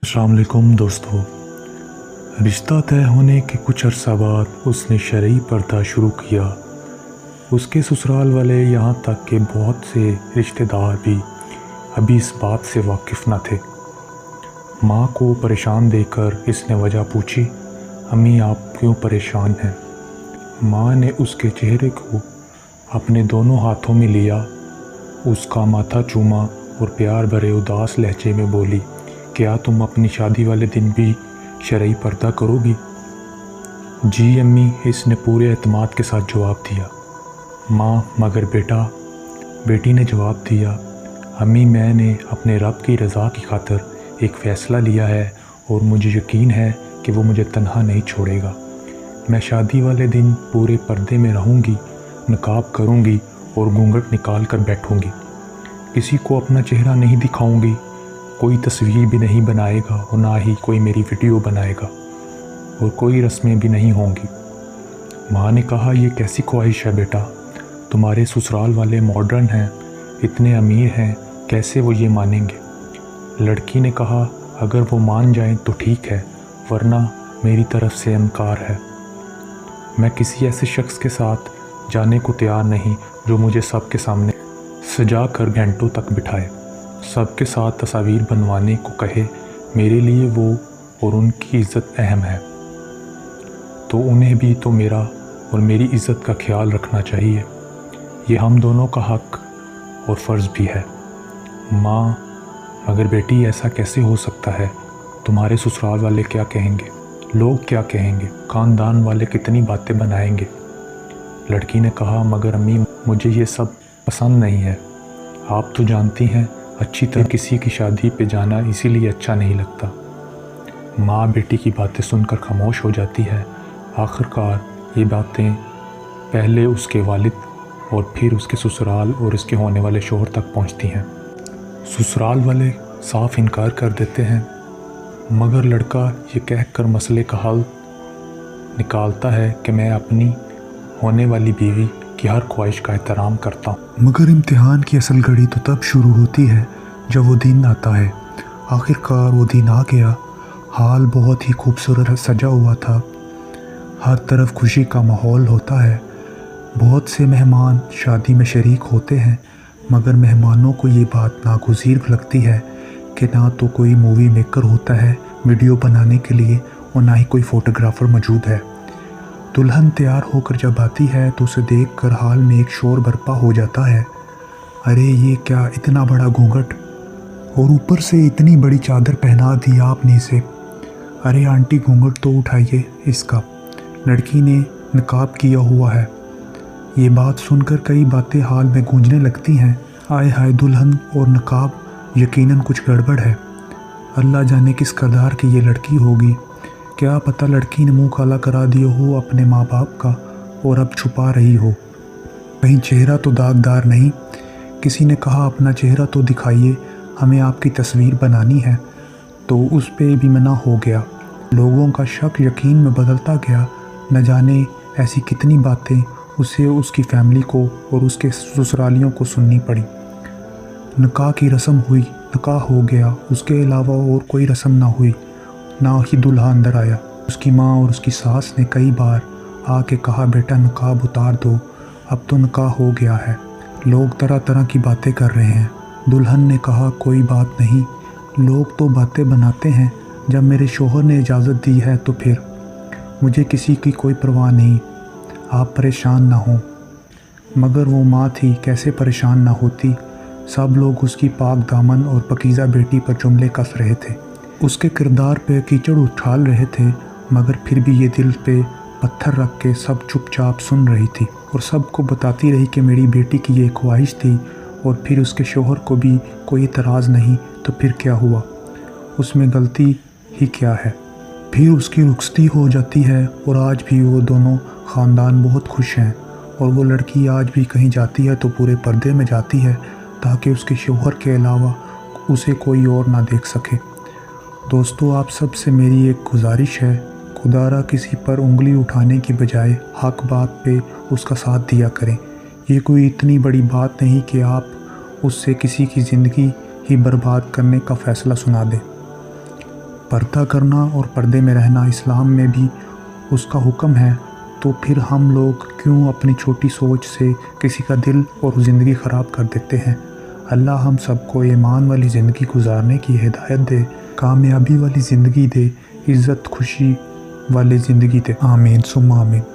अस्सलाम वालेकुम दोस्तों। रिश्ता तय होने के कुछ अरसा बाद उसने शरई पर्दा शुरू किया। उसके ससुराल वाले यहाँ तक कि बहुत से रिश्तेदार भी अभी इस बात से वाकिफ़ न थे। माँ को परेशान देखकर इसने वजह पूछी, अम्मी आप क्यों परेशान हैं? माँ ने उसके चेहरे को अपने दोनों हाथों में लिया, उसका माथा चूमा और प्यार भरे उदास लहजे में बोली, क्या तुम अपनी शादी वाले दिन भी शरई पर्दा करोगी? जी अम्मी, इसने पूरे एतमाद के साथ जवाब दिया। माँ मगर बेटी ने जवाब दिया, अम्मी मैंने अपने रब की रज़ा की खातिर एक फ़ैसला लिया है और मुझे यकीन है कि वो मुझे तन्हा नहीं छोड़ेगा। मैं शादी वाले दिन पूरे पर्दे में रहूँगी, नकाब करूँगी और घूंघट निकाल कर बैठूँगी। किसी को अपना चेहरा नहीं दिखाऊँगी, कोई तस्वीर भी नहीं बनाएगा और ना ही कोई मेरी वीडियो बनाएगा और कोई रस्में भी नहीं होंगी। माँ ने कहा, ये कैसी ख्वाहिश है बेटा? तुम्हारे ससुराल वाले मॉडर्न हैं, इतने अमीर हैं, कैसे वो ये मानेंगे? लड़की ने कहा, अगर वो मान जाएं तो ठीक है, वरना मेरी तरफ से इनकार है। मैं किसी ऐसे शख्स के साथ जाने को तैयार नहीं जो मुझे सबके सामने सजा कर घंटों तक बिठाए, सबके साथ तस्वीर बनवाने को कहे। मेरे लिए वो और उनकी इज़्ज़त अहम है, तो उन्हें भी तो मेरा और मेरी इज़्ज़त का ख्याल रखना चाहिए। ये हम दोनों का हक़ और फ़र्ज़ भी है। माँ मगर बेटी ऐसा कैसे हो सकता है? तुम्हारे ससुराल वाले क्या कहेंगे? लोग क्या कहेंगे? ख़ानदान वाले कितनी बातें बनाएंगे? लड़की ने कहा, मगर अम्मी मुझे ये सब पसंद नहीं है। आप तो जानती हैं अच्छी तरह किसी की शादी पे जाना इसीलिए अच्छा नहीं लगता। माँ बेटी की बातें सुनकर खामोश हो जाती है। आखिरकार ये बातें पहले उसके वालिद और फिर उसके ससुराल और उसके होने वाले शौहर तक पहुँचती हैं। ससुराल वाले साफ इनकार कर देते हैं, मगर लड़का ये कहकर मसले का हल निकालता है कि मैं अपनी होने वाली बीवी की हर ख्वाहिश का एहतराम करता हूँ। मगर इम्तिहान की असल घड़ी तो तब शुरू होती है जब वो दिन आता है। आखिरकार वो दिन आ गया। हाल बहुत ही खूबसूरत सजा हुआ था, हर तरफ खुशी का माहौल होता है। बहुत से मेहमान शादी में शरीक होते हैं, मगर मेहमानों को ये बात नागुज़ीर लगती है कि ना तो कोई मूवी मेकर होता है वीडियो बनाने के लिए और ना ही कोई फ़ोटोग्राफ़र मौजूद है। दुल्हन तैयार होकर जब आती है तो उसे देखकर हाल में एक शोर बर्पा हो जाता है। अरे ये क्या, इतना बड़ा घूंघट और ऊपर से इतनी बड़ी चादर पहना दी आपने इसे। अरे आंटी घूंघट तो उठाइए इसका, लड़की ने नकाब किया हुआ है। ये बात सुनकर कई बातें हाल में गूंजने लगती हैं। आए हाय, दुल्हन और नकाब, यकीनन कुछ गड़बड़ है। अल्लाह जाने किस किरदार की ये लड़की होगी। क्या पता लड़की ने मुंह काला करा दिया हो अपने माँ बाप का और अब छुपा रही हो। कहीं चेहरा तो दागदार नहीं। किसी ने कहा, अपना चेहरा तो दिखाइए, हमें आपकी तस्वीर बनानी है, तो उस पे भी मना हो गया। लोगों का शक यकीन में बदलता गया। न जाने ऐसी कितनी बातें उसे, उसकी फैमिली को और उसके ससुरालियों को सुननी पड़ी। निकाह की रस्म हुई, निकाह हो गया, उसके अलावा और कोई रस्म ना हुई, ना ही दूल्हा अंदर आया। उसकी माँ और उसकी सास ने कई बार आके कहा, बेटा निकाब उतार दो, अब तो निकाह हो गया है। लोग तरह तरह की बातें कर रहे हैं। दुल्हन ने कहा, कोई बात नहीं, लोग तो बातें बनाते हैं, जब मेरे शौहर ने इजाज़त दी है तो फिर मुझे किसी की कोई परवाह नहीं, आप परेशान ना हों। मगर वो माँ थी, कैसे परेशान ना होती। सब लोग उसकी पाक दामन और पकीज़ा बेटी पर जुमले कस रहे थे, उसके किरदार पे कीचड़ उछाल रहे थे, मगर फिर भी ये दिल पे पत्थर रख के सब चुपचाप सुन रही थी और सबको बताती रही कि मेरी बेटी की ये ख्वाहिश थी। और फिर उसके शौहर को भी कोई एतराज़ नहीं, तो फिर क्या हुआ, उसमें गलती ही क्या है। फिर उसकी रुखसती हो जाती है और आज भी वो दोनों ख़ानदान बहुत खुश हैं। और वो लड़की आज भी कहीं जाती है तो पूरे पर्दे में जाती है, ताकि उसके शौहर के अलावा उसे कोई और ना देख सके। दोस्तों, आप सब से मेरी एक गुजारिश है, खुदारा किसी पर उंगली उठाने की बजाय हक बात पे उसका साथ दिया करें। ये कोई इतनी बड़ी बात नहीं कि आप उससे किसी की ज़िंदगी ही बर्बाद करने का फ़ैसला सुना दें। پردہ کرنا اور پردے میں رہنا اسلام میں بھی اس کا حکم ہے، تو پھر ہم لوگ کیوں اپنی چھوٹی سوچ سے کسی کا دل اور زندگی خراب کر دیتے ہیں؟ اللہ ہم سب کو ایمان والی زندگی گزارنے کی ہدایت دے، کامیابی والی زندگی دے، عزت خوشی والی زندگی دے، آمین ثم آمین۔